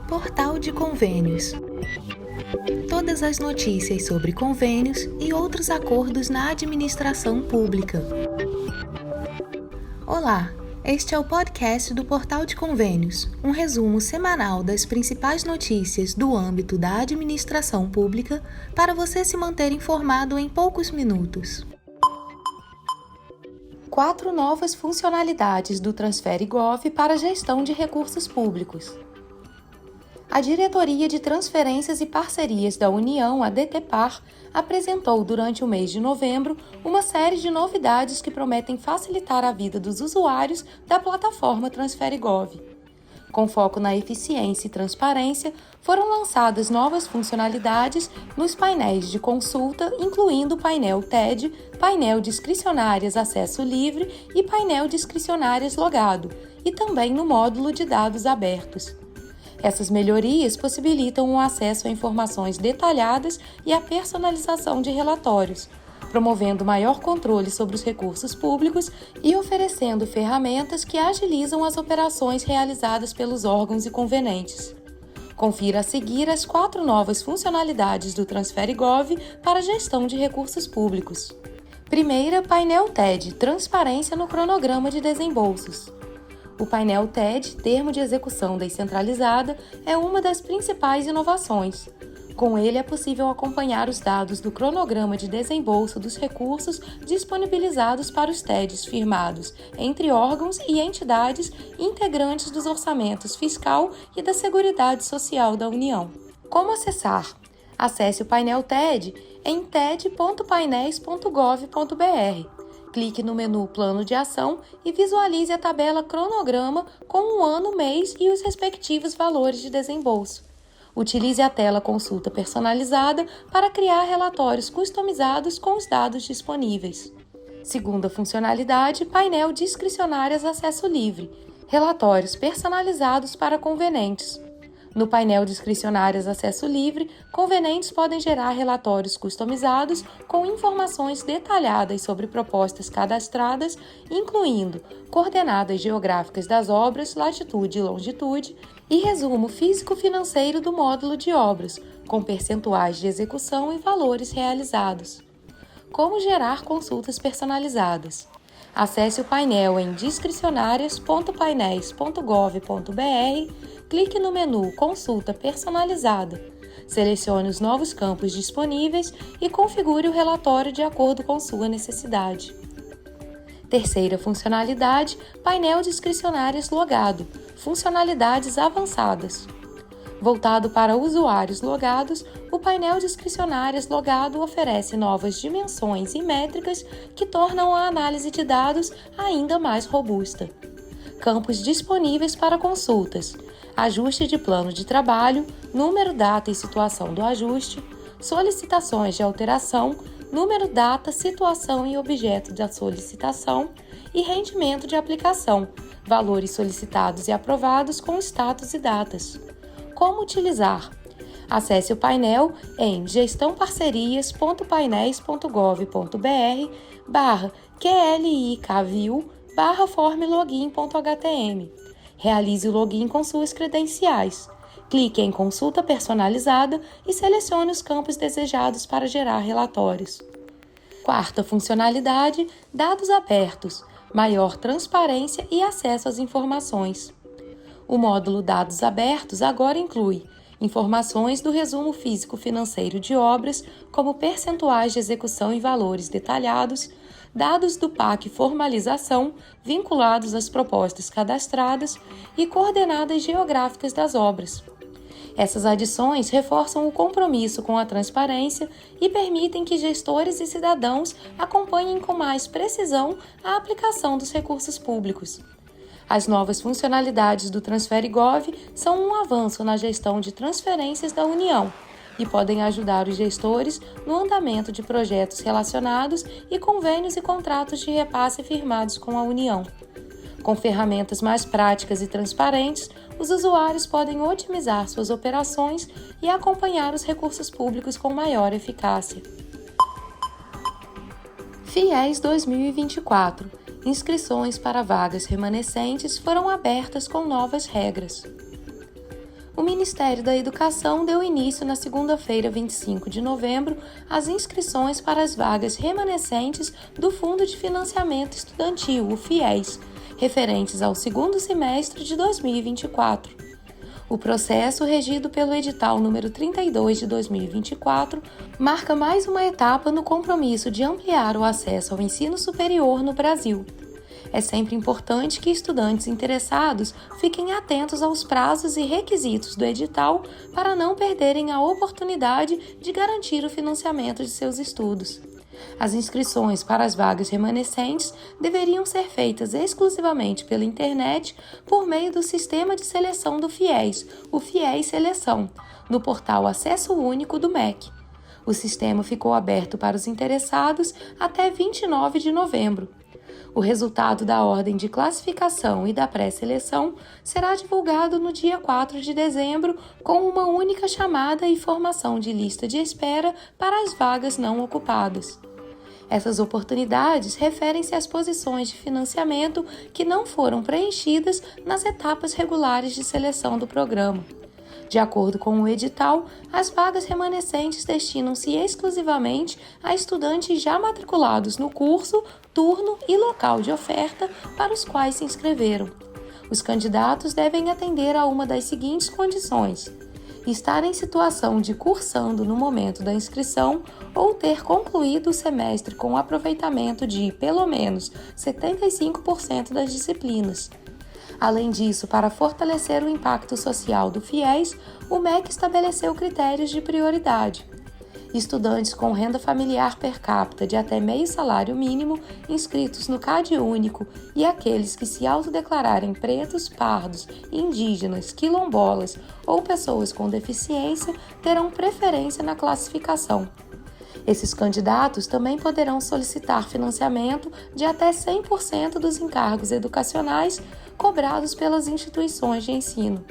Portal de Convênios. Todas as notícias sobre convênios e outros acordos na administração pública. Olá, este é o podcast do Portal de Convênios, um resumo semanal das principais notícias do âmbito da administração pública para você se manter informado em poucos minutos. 4 novas funcionalidades do Transfere Gov para a gestão de recursos públicos. A Diretoria de Transferências e Parcerias da União, a DTPAR, apresentou durante o mês de novembro uma série de novidades que prometem facilitar a vida dos usuários da plataforma Transfere Gov. Com foco na eficiência e transparência, foram lançadas novas funcionalidades nos painéis de consulta, incluindo o painel TED, painel Discricionárias Acesso Livre e painel Discricionárias Logado, e também no módulo de dados abertos. Essas melhorias possibilitam o acesso a informações detalhadas e a personalização de relatórios, promovendo maior controle sobre os recursos públicos e oferecendo ferramentas que agilizam as operações realizadas pelos órgãos e convenentes. Confira a seguir as 4 novas funcionalidades do Transfere Gov para a gestão de recursos públicos. Primeira, painel TED, transparência no cronograma de desembolsos. O painel TED, Termo de Execução Descentralizada, é uma das principais inovações. Com ele é possível acompanhar os dados do cronograma de desembolso dos recursos disponibilizados para os TEDs firmados entre órgãos e entidades integrantes dos orçamentos fiscal e da Seguridade Social da União. Como acessar? Acesse o painel TED em ted.painéis.gov.br. Clique no menu Plano de Ação e visualize a tabela cronograma com o ano, mês e os respectivos valores de desembolso. Utilize a tela Consulta Personalizada para criar relatórios customizados com os dados disponíveis. Segunda funcionalidade, painel Discricionárias Acesso Livre, relatórios personalizados para convenentes. No painel Discricionárias Acesso Livre, convenentes podem gerar relatórios customizados com informações detalhadas sobre propostas cadastradas, incluindo coordenadas geográficas das obras, latitude e longitude, e resumo físico-financeiro do módulo de obras, com percentuais de execução e valores realizados. Como gerar consultas personalizadas? Acesse o painel em discricionárias.painéis.gov.br, clique no menu Consulta Personalizada, selecione os novos campos disponíveis e configure o relatório de acordo com sua necessidade. Terceira funcionalidade, painel Discricionárias Logado, funcionalidades avançadas. Voltado para usuários logados, o painel Discricionárias Logado oferece novas dimensões e métricas que tornam a análise de dados ainda mais robusta. Campos disponíveis para consultas: ajuste de plano de trabalho, número, data e situação do ajuste, solicitações de alteração, número, data, situação e objeto da solicitação e rendimento de aplicação, valores solicitados e aprovados com status e datas. Como utilizar? Acesse o painel em gestãoparcerias.painéis.gov.br/QLIKView/formlogin.htm. Realize o login com suas credenciais. Clique em Consulta Personalizada e selecione os campos desejados para gerar relatórios. Quarta funcionalidade, dados abertos, maior transparência e acesso às informações. O módulo Dados Abertos agora inclui informações do resumo físico-financeiro de obras, como percentuais de execução e valores detalhados, dados do PAC Formalização, vinculados às propostas cadastradas e coordenadas geográficas das obras. Essas adições reforçam o compromisso com a transparência e permitem que gestores e cidadãos acompanhem com mais precisão a aplicação dos recursos públicos. As novas funcionalidades do Transfere Gov são um avanço na gestão de transferências da União e podem ajudar os gestores no andamento de projetos relacionados e convênios e contratos de repasse firmados com a União. Com ferramentas mais práticas e transparentes, os usuários podem otimizar suas operações e acompanhar os recursos públicos com maior eficácia. FIES 2024 – Inscrições para vagas remanescentes foram abertas com novas regras. O Ministério da Educação deu início na segunda-feira, 25 de novembro, às inscrições para as vagas remanescentes do Fundo de Financiamento Estudantil, o FIES, referentes ao segundo semestre de 2024. O processo, regido pelo edital número 32 de 2024, marca mais uma etapa no compromisso de ampliar o acesso ao ensino superior no Brasil. É sempre importante que estudantes interessados fiquem atentos aos prazos e requisitos do edital para não perderem a oportunidade de garantir o financiamento de seus estudos. As inscrições para as vagas remanescentes deveriam ser feitas exclusivamente pela internet por meio do sistema de seleção do FIES, o FIES Seleção, no portal Acesso Único do MEC. O sistema ficou aberto para os interessados até 29 de novembro. O resultado da ordem de classificação e da pré-seleção será divulgado no dia 4 de dezembro com uma única chamada e formação de lista de espera para as vagas não ocupadas. Essas oportunidades referem-se às posições de financiamento que não foram preenchidas nas etapas regulares de seleção do programa. De acordo com o edital, as vagas remanescentes destinam-se exclusivamente a estudantes já matriculados no curso, turno e local de oferta para os quais se inscreveram. Os candidatos devem atender a uma das seguintes condições: estar em situação de cursando no momento da inscrição ou ter concluído o semestre com aproveitamento de, pelo menos, 75% das disciplinas. Além disso, para fortalecer o impacto social do FIES, o MEC estabeleceu critérios de prioridade. Estudantes com renda familiar per capita de até meio salário mínimo inscritos no CAD único e aqueles que se autodeclararem pretos, pardos, indígenas, quilombolas ou pessoas com deficiência terão preferência na classificação. Esses candidatos também poderão solicitar financiamento de até 100% dos encargos educacionais cobrados pelas instituições de ensino.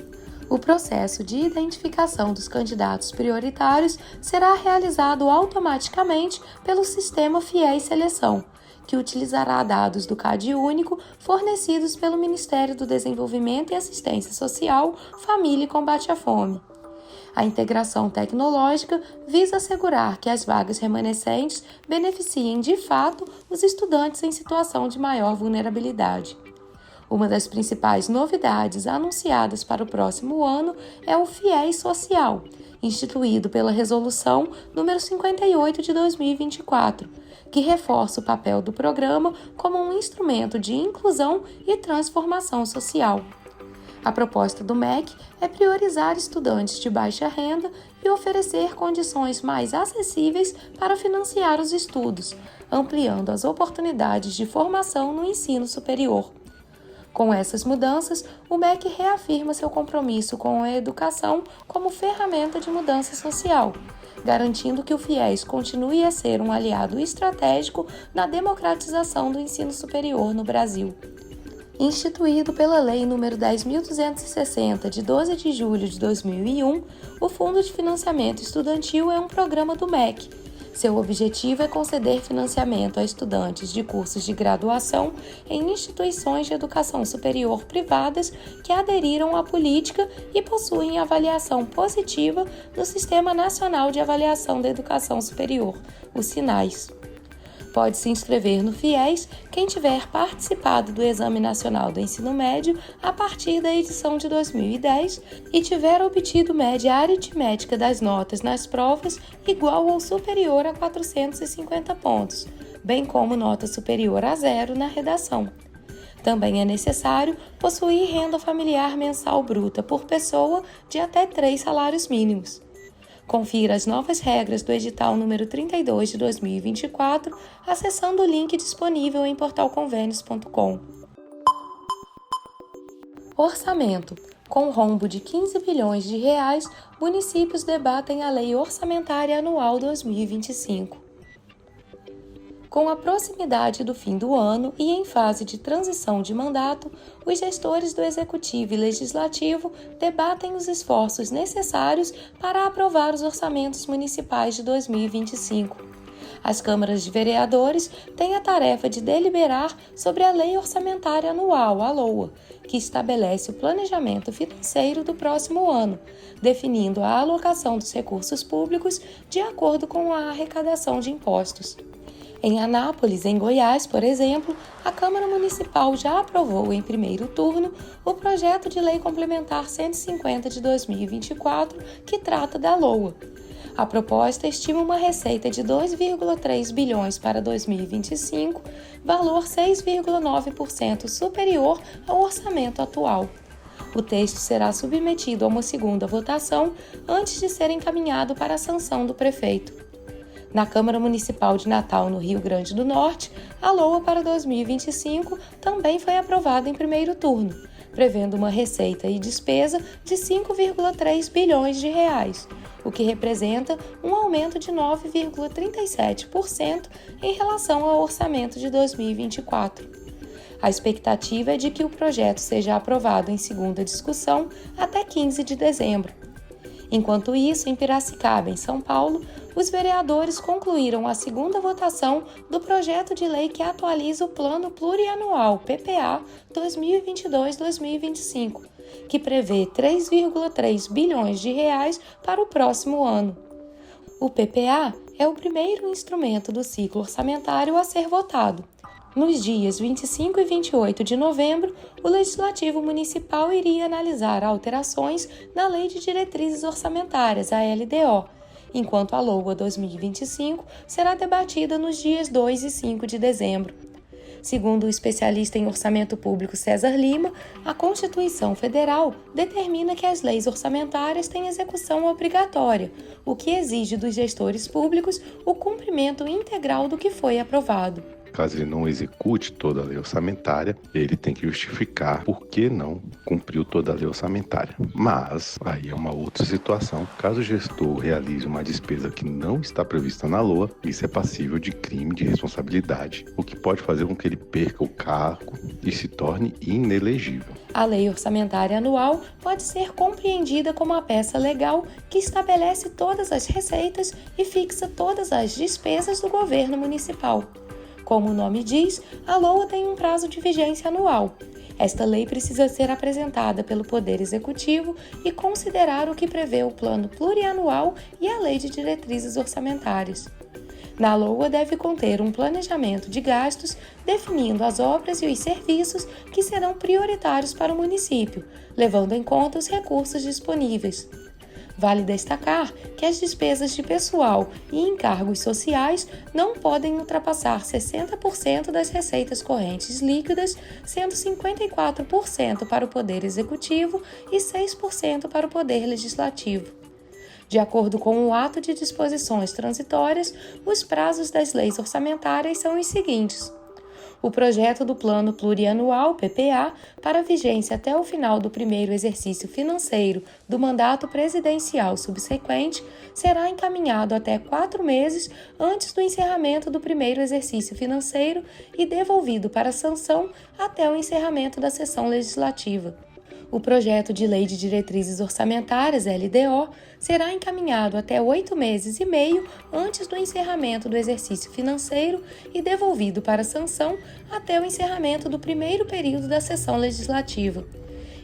O processo de identificação dos candidatos prioritários será realizado automaticamente pelo sistema FIES Seleção, que utilizará dados do CAD único fornecidos pelo Ministério do Desenvolvimento e Assistência Social, Família e Combate à Fome. A integração tecnológica visa assegurar que as vagas remanescentes beneficiem de fato os estudantes em situação de maior vulnerabilidade. Uma das principais novidades anunciadas para o próximo ano é o FIES Social, instituído pela Resolução número 58 de 2024, que reforça o papel do programa como um instrumento de inclusão e transformação social. A proposta do MEC é priorizar estudantes de baixa renda e oferecer condições mais acessíveis para financiar os estudos, ampliando as oportunidades de formação no ensino superior. Com essas mudanças, o MEC reafirma seu compromisso com a educação como ferramenta de mudança social, garantindo que o FIES continue a ser um aliado estratégico na democratização do ensino superior no Brasil. Instituído pela Lei nº 10.260, de 12 de julho de 2001, o Fundo de Financiamento Estudantil é um programa do MEC. Seu objetivo é conceder financiamento a estudantes de cursos de graduação em instituições de educação superior privadas que aderiram à política e possuem avaliação positiva no Sistema Nacional de Avaliação da Educação Superior, o SINAES. Pode se inscrever no FIES quem tiver participado do Exame Nacional do Ensino Médio a partir da edição de 2010 e tiver obtido média aritmética das notas nas provas igual ou superior a 450 pontos, bem como nota superior a 0 na redação. Também é necessário possuir renda familiar mensal bruta por pessoa de até 3 salários mínimos. Confira as novas regras do edital número 32 de 2024 acessando o link disponível em portalconvênios.com. Orçamento. Com rombo de 15 bilhões de reais, municípios debatem a Lei Orçamentária Anual 2025. Com a proximidade do fim do ano e em fase de transição de mandato, os gestores do Executivo e Legislativo debatem os esforços necessários para aprovar os orçamentos municipais de 2025. As câmaras de vereadores têm a tarefa de deliberar sobre a Lei Orçamentária Anual, a LOA, que estabelece o planejamento financeiro do próximo ano, definindo a alocação dos recursos públicos de acordo com a arrecadação de impostos. Em Anápolis, em Goiás, por exemplo, a Câmara Municipal já aprovou em primeiro turno o projeto de Lei Complementar 150 de 2024, que trata da LOA. A proposta estima uma receita de 2,3 bilhões para 2025, valor 6,9% superior ao orçamento atual. O texto será submetido a uma segunda votação antes de ser encaminhado para a sanção do prefeito. Na Câmara Municipal de Natal, no Rio Grande do Norte, a LOA para 2025 também foi aprovada em primeiro turno, prevendo uma receita e despesa de 5,3 bilhões de reais, o que representa um aumento de 9,37% em relação ao orçamento de 2024. A expectativa é de que o projeto seja aprovado em segunda discussão até 15 de dezembro. Enquanto isso, em Piracicaba, em São Paulo, os vereadores concluíram a segunda votação do projeto de lei que atualiza o Plano Plurianual, PPA, 2022-2025, que prevê 3,3 bilhões de reais para o próximo ano. O PPA é o primeiro instrumento do ciclo orçamentário a ser votado. Nos dias 25 e 28 de novembro, o Legislativo Municipal iria analisar alterações na Lei de Diretrizes Orçamentárias, a LDO, enquanto a LOA 2025 será debatida nos dias 2 e 5 de dezembro. Segundo o especialista em orçamento público César Lima, a Constituição Federal determina que as leis orçamentárias têm execução obrigatória, o que exige dos gestores públicos o cumprimento integral do que foi aprovado. Caso ele não execute toda a lei orçamentária, ele tem que justificar por que não cumpriu toda a lei orçamentária. Mas aí é uma outra situação. Caso o gestor realize uma despesa que não está prevista na LOA, isso é passível de crime de responsabilidade, o que pode fazer com que ele perca o cargo e se torne inelegível. A Lei Orçamentária Anual pode ser compreendida como a peça legal que estabelece todas as receitas e fixa todas as despesas do governo municipal. Como o nome diz, a LOA tem um prazo de vigência anual. Esta lei precisa ser apresentada pelo Poder Executivo e considerar o que prevê o Plano Plurianual e a Lei de Diretrizes Orçamentárias. Na LOA deve conter um planejamento de gastos, definindo as obras e os serviços que serão prioritários para o município, levando em conta os recursos disponíveis. Vale destacar que as despesas de pessoal e encargos sociais não podem ultrapassar 60% das receitas correntes líquidas, sendo 54% para o Poder Executivo e 6% para o Poder Legislativo. De acordo com o ato de disposições transitórias, os prazos das leis orçamentárias são os seguintes: o projeto do Plano Plurianual, PPA, para vigência até o final do primeiro exercício financeiro do mandato presidencial subsequente, será encaminhado até 4 meses antes do encerramento do primeiro exercício financeiro e devolvido para sanção até o encerramento da sessão legislativa. O projeto de Lei de Diretrizes Orçamentárias, LDO, será encaminhado até 8 meses e meio antes do encerramento do exercício financeiro e devolvido para sanção até o encerramento do primeiro período da sessão legislativa.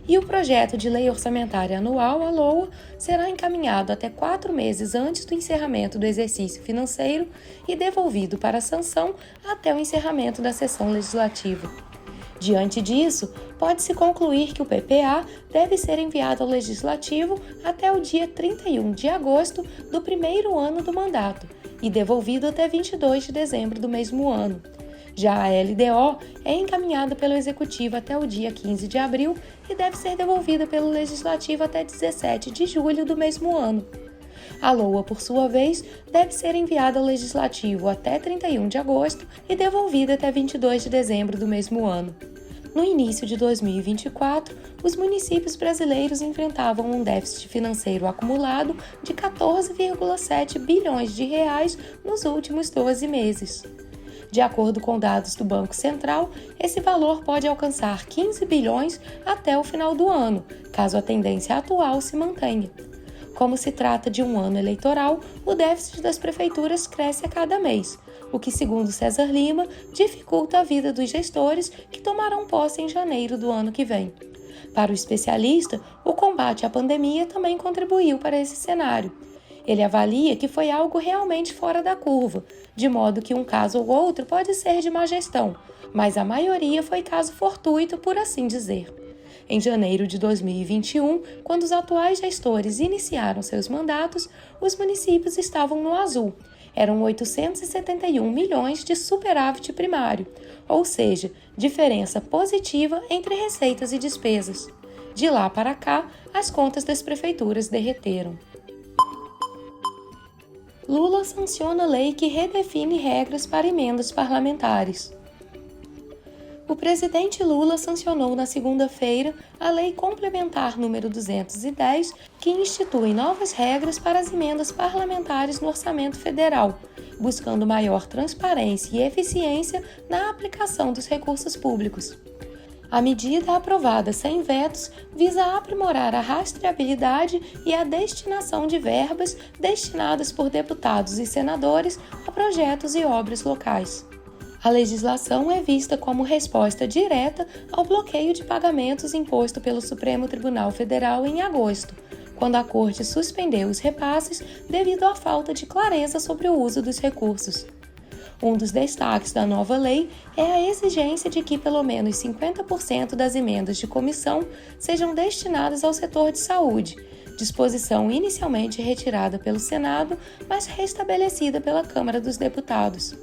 E o projeto de Lei Orçamentária Anual, a LOA, será encaminhado até 4 meses antes do encerramento do exercício financeiro e devolvido para sanção até o encerramento da sessão legislativa. Diante disso, pode-se concluir que o PPA deve ser enviado ao Legislativo até o dia 31 de agosto do primeiro ano do mandato e devolvido até 22 de dezembro do mesmo ano. Já a LDO é encaminhada pelo Executivo até o dia 15 de abril e deve ser devolvida pelo Legislativo até 17 de julho do mesmo ano. A LOA, por sua vez, deve ser enviada ao Legislativo até 31 de agosto e devolvida até 22 de dezembro do mesmo ano. No início de 2024, os municípios brasileiros enfrentavam um déficit financeiro acumulado de 14,7 bilhões de reais nos últimos 12 meses. De acordo com dados do Banco Central, esse valor pode alcançar 15 bilhões até o final do ano, caso a tendência atual se mantenha. Como se trata de um ano eleitoral, o déficit das prefeituras cresce a cada mês, o que, segundo César Lima, dificulta a vida dos gestores que tomarão posse em janeiro do ano que vem. Para o especialista, o combate à pandemia também contribuiu para esse cenário. Ele avalia que foi algo realmente fora da curva, de modo que um caso ou outro pode ser de má gestão, mas a maioria foi caso fortuito, por assim dizer. Em janeiro de 2021, quando os atuais gestores iniciaram seus mandatos, os municípios estavam no azul. Eram 871 milhões de superávit primário, ou seja, diferença positiva entre receitas e despesas. De lá para cá, as contas das prefeituras derreteram. Lula sanciona lei que redefine regras para emendas parlamentares. O presidente Lula sancionou na segunda-feira a Lei Complementar número 210, que institui novas regras para as emendas parlamentares no orçamento federal, buscando maior transparência e eficiência na aplicação dos recursos públicos. A medida, aprovada sem vetos, visa aprimorar a rastreabilidade e a destinação de verbas destinadas por deputados e senadores a projetos e obras locais. A legislação é vista como resposta direta ao bloqueio de pagamentos imposto pelo Supremo Tribunal Federal em agosto, quando a Corte suspendeu os repasses devido à falta de clareza sobre o uso dos recursos. Um dos destaques da nova lei é a exigência de que pelo menos 50% das emendas de comissão sejam destinadas ao setor de saúde, disposição inicialmente retirada pelo Senado, mas restabelecida pela Câmara dos Deputados.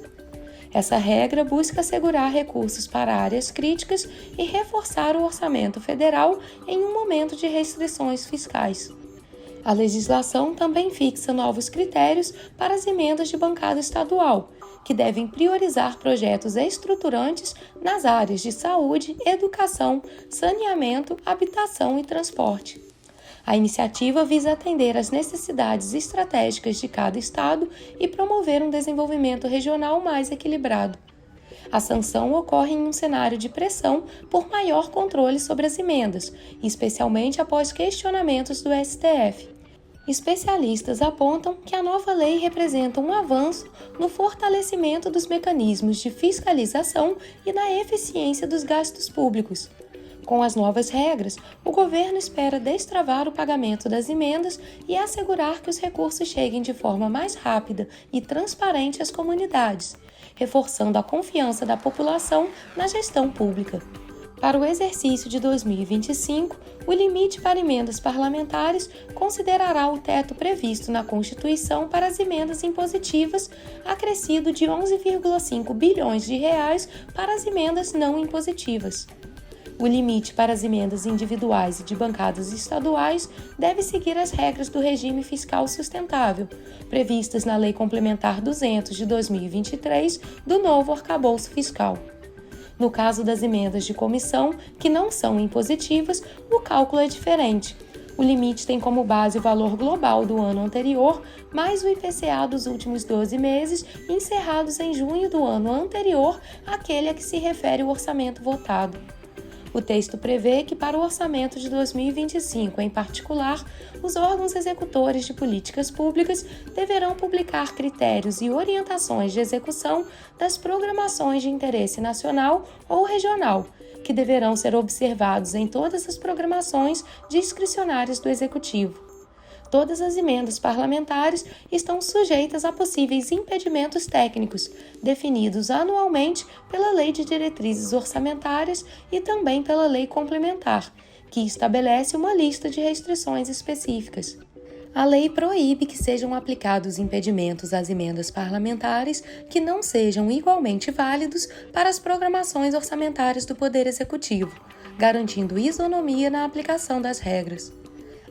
Essa regra busca assegurar recursos para áreas críticas e reforçar o orçamento federal em um momento de restrições fiscais. A legislação também fixa novos critérios para as emendas de bancada estadual, que devem priorizar projetos estruturantes nas áreas de saúde, educação, saneamento, habitação e transporte. A iniciativa visa atender às necessidades estratégicas de cada estado e promover um desenvolvimento regional mais equilibrado. A sanção ocorre em um cenário de pressão por maior controle sobre as emendas, especialmente após questionamentos do STF. Especialistas apontam que a nova lei representa um avanço no fortalecimento dos mecanismos de fiscalização e na eficiência dos gastos públicos. Com as novas regras, o governo espera destravar o pagamento das emendas e assegurar que os recursos cheguem de forma mais rápida e transparente às comunidades, reforçando a confiança da população na gestão pública. Para o exercício de 2025, o limite para emendas parlamentares considerará o teto previsto na Constituição para as emendas impositivas, acrescido de 11,5 bilhões de reais para as emendas não impositivas. O limite para as emendas individuais e de bancadas estaduais deve seguir as regras do regime fiscal sustentável, previstas na Lei Complementar 200 de 2023 do novo arcabouço fiscal. No caso das emendas de comissão, que não são impositivas, o cálculo é diferente. O limite tem como base o valor global do ano anterior, mais o IPCA dos últimos 12 meses, encerrados em junho do ano anterior àquele a que se refere o orçamento votado. O texto prevê que, para o orçamento de 2025, em particular, os órgãos executores de políticas públicas deverão publicar critérios e orientações de execução das programações de interesse nacional ou regional, que deverão ser observados em todas as programações discricionárias do Executivo. Todas as emendas parlamentares estão sujeitas a possíveis impedimentos técnicos, definidos anualmente pela Lei de Diretrizes Orçamentárias e também pela Lei Complementar, que estabelece uma lista de restrições específicas. A lei proíbe que sejam aplicados impedimentos às emendas parlamentares que não sejam igualmente válidos para as programações orçamentárias do Poder Executivo, garantindo isonomia na aplicação das regras.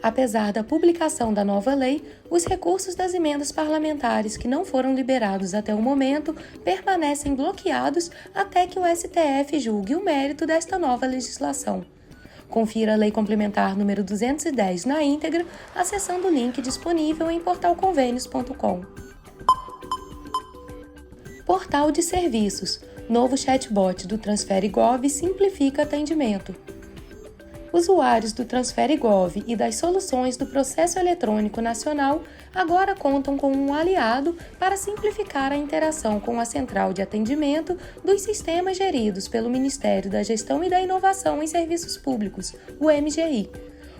Apesar da publicação da nova lei, os recursos das emendas parlamentares que não foram liberados até o momento permanecem bloqueados até que o STF julgue o mérito desta nova legislação. Confira a Lei Complementar número 210 na íntegra, acessando o link disponível em portalconvênios.com. Portal de Serviços. Novo chatbot do Transfere Gov simplifica atendimento. Usuários do TransfereGov e das soluções do Processo Eletrônico Nacional agora contam com um aliado para simplificar a interação com a Central de Atendimento dos sistemas geridos pelo Ministério da Gestão e da Inovação em Serviços Públicos, o MGI,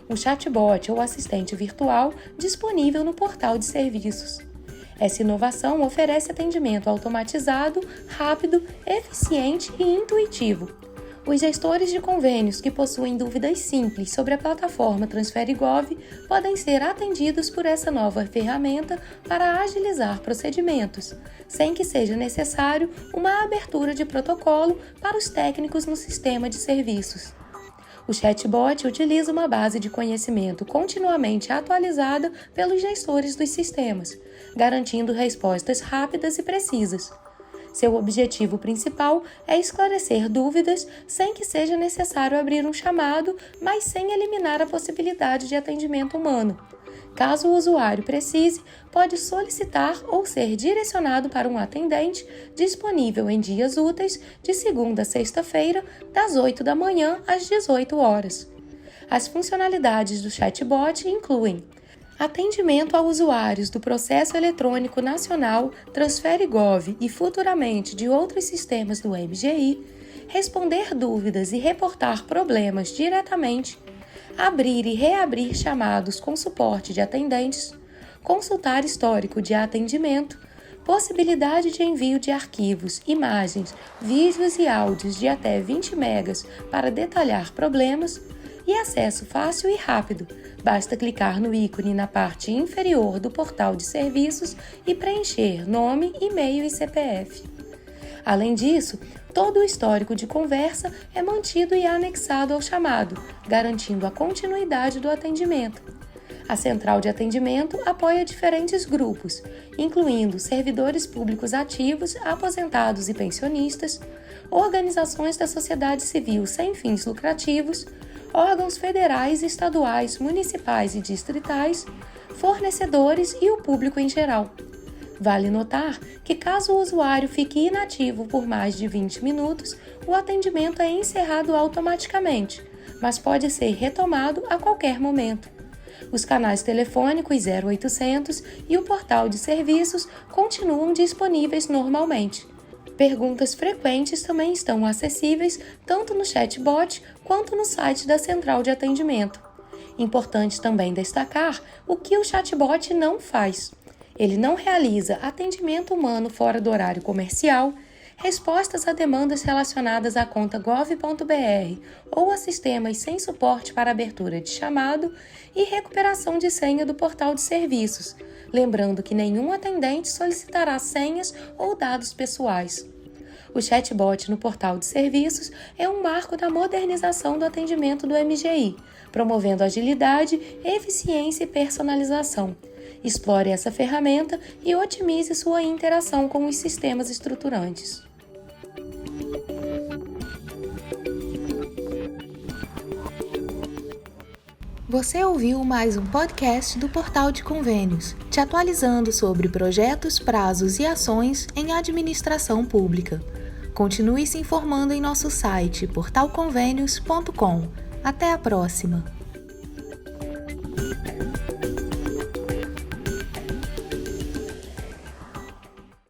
o chatbot ou assistente virtual disponível no portal de serviços. Essa inovação oferece atendimento automatizado, rápido, eficiente e intuitivo. Os gestores de convênios que possuem dúvidas simples sobre a plataforma TransfereGov podem ser atendidos por essa nova ferramenta para agilizar procedimentos, sem que seja necessário uma abertura de protocolo para os técnicos no sistema de serviços. O chatbot utiliza uma base de conhecimento continuamente atualizada pelos gestores dos sistemas, garantindo respostas rápidas e precisas. Seu objetivo principal é esclarecer dúvidas sem que seja necessário abrir um chamado, mas sem eliminar a possibilidade de atendimento humano. Caso o usuário precise, pode solicitar ou ser direcionado para um atendente disponível em dias úteis de segunda a sexta-feira, das 8 da manhã às 18 horas. As funcionalidades do chatbot incluem atendimento a usuários do Processo Eletrônico Nacional, TransfereGov e futuramente de outros sistemas do MGI, responder dúvidas e reportar problemas diretamente, abrir e reabrir chamados com suporte de atendentes, consultar histórico de atendimento, possibilidade de envio de arquivos, imagens, vídeos e áudios de até 20 megas para detalhar problemas e acesso fácil e rápido. Basta clicar no ícone na parte inferior do portal de serviços e preencher nome, e-mail e CPF. Além disso, todo o histórico de conversa é mantido e anexado ao chamado, garantindo a continuidade do atendimento. A Central de Atendimento apoia diferentes grupos, incluindo servidores públicos ativos, aposentados e pensionistas, organizações da sociedade civil sem fins lucrativos, órgãos federais, estaduais, municipais e distritais, fornecedores e o público em geral. Vale notar que, caso o usuário fique inativo por mais de 20 minutos, o atendimento é encerrado automaticamente, mas pode ser retomado a qualquer momento. Os canais telefônicos 0800 e o portal de serviços continuam disponíveis normalmente. Perguntas frequentes também estão acessíveis tanto no chatbot quanto no site da Central de Atendimento. Importante também destacar o que o chatbot não faz. Ele não realiza atendimento humano fora do horário comercial, respostas a demandas relacionadas à conta gov.br ou a sistemas sem suporte para abertura de chamado e recuperação de senha do portal de serviços, lembrando que nenhum atendente solicitará senhas ou dados pessoais. O chatbot no portal de serviços é um marco da modernização do atendimento do MGI, promovendo agilidade, eficiência e personalização. Explore essa ferramenta e otimize sua interação com os sistemas estruturantes. Você ouviu mais um podcast do Portal de Convênios, te atualizando sobre projetos, prazos e ações em administração pública. Continue se informando em nosso site portalconvenios.com. Até a próxima!